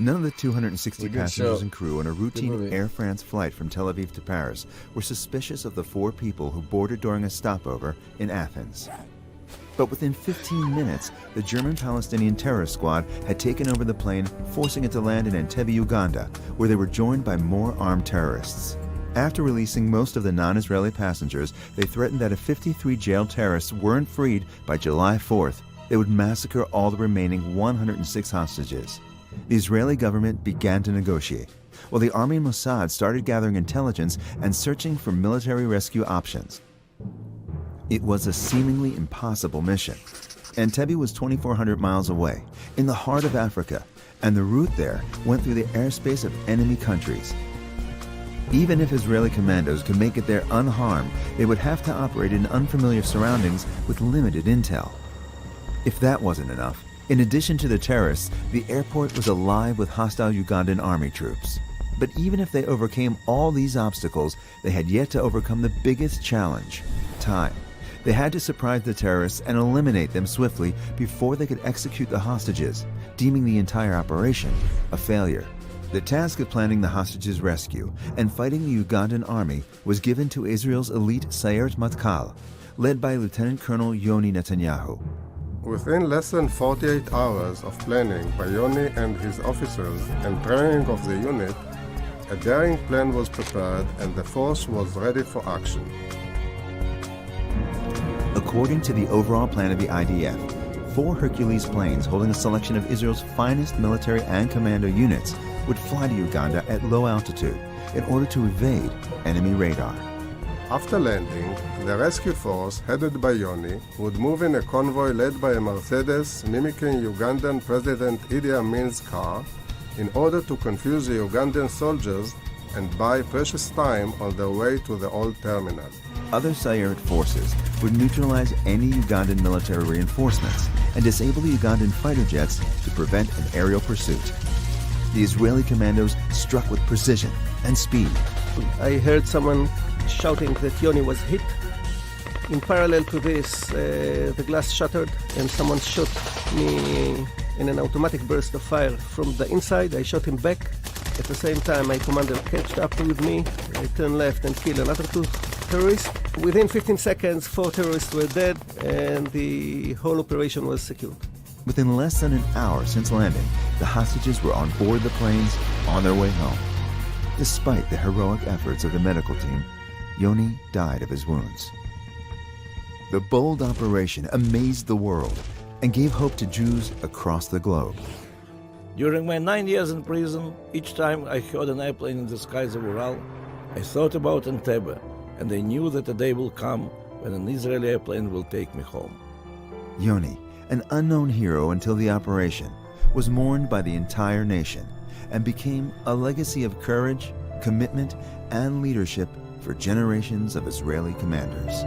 None of the 260 passengers and crew on a routine Air France flight from Tel Aviv to Paris were suspicious of the 4 people who boarded during a stopover in Athens. But within 15 minutes, the German-Palestinian terrorist squad had taken over the plane, forcing it to land in Entebbe, Uganda, where they were joined by more armed terrorists. After releasing most of the non-Israeli passengers, they threatened that if 53 jailed terrorists weren't freed by July 4th, they would massacre all the remaining 106 hostages. The Israeli government began to negotiate, while the army and Mossad started gathering intelligence and searching for military rescue options. It was a seemingly impossible mission. Entebbe was 2,400 miles away, in the heart of Africa, and the route there went through the airspace of enemy countries. Even if Israeli commandos could make it there unharmed, they would have to operate in unfamiliar surroundings with limited intel. If that wasn't enough, in addition to the terrorists, the airport was alive with hostile Ugandan army troops. But even if they overcame all these obstacles, they had yet to overcome the biggest challenge: time. They had to surprise the terrorists and eliminate them swiftly before they could execute the hostages, deeming the entire operation a failure. The task of planning the hostages' rescue and fighting the Ugandan army was given to Israel's elite Sayeret Matkal, led by Lieutenant Colonel Yoni Netanyahu. Within less than 48 hours of planning by Yoni and his officers and training of the unit, a daring plan was prepared and the force was ready for action. According to the overall plan of the IDF, 4 Hercules planes holding a selection of Israel's finest military and commando units would fly to Uganda at low altitude in order to evade enemy radar. After landing, the rescue force headed by Yoni would move in a convoy led by a Mercedes mimicking Ugandan President Idi Amin's car in order to confuse the Ugandan soldiers and buy precious time on their way to the old terminal. Other Sayeret forces would neutralize any Ugandan military reinforcements and disable the Ugandan fighter jets to prevent an aerial pursuit. The Israeli commandos struck with precision and speed. I heard someone shouting that Yoni was hit. In parallel to this, the glass shattered and someone shot me in an automatic burst of fire from the inside. I shot him back. At the same time, my commander catched up with me. I turned left and killed another 2 terrorists. Within 15 seconds, 4 terrorists were dead and the whole operation was secured. Within less than an hour since landing, the hostages were on board the planes on their way home. Despite the heroic efforts of the medical team, Yoni died of his wounds. The bold operation amazed the world and gave hope to Jews across the globe. During my 9 years in prison, each time I heard an airplane in the skies of Ural, I thought about Entebbe, and I knew that a day will come when an Israeli airplane will take me home. Yoni, an unknown hero until the operation, was mourned by the entire nation and became a legacy of courage, commitment, and leadership for generations of Israeli commanders.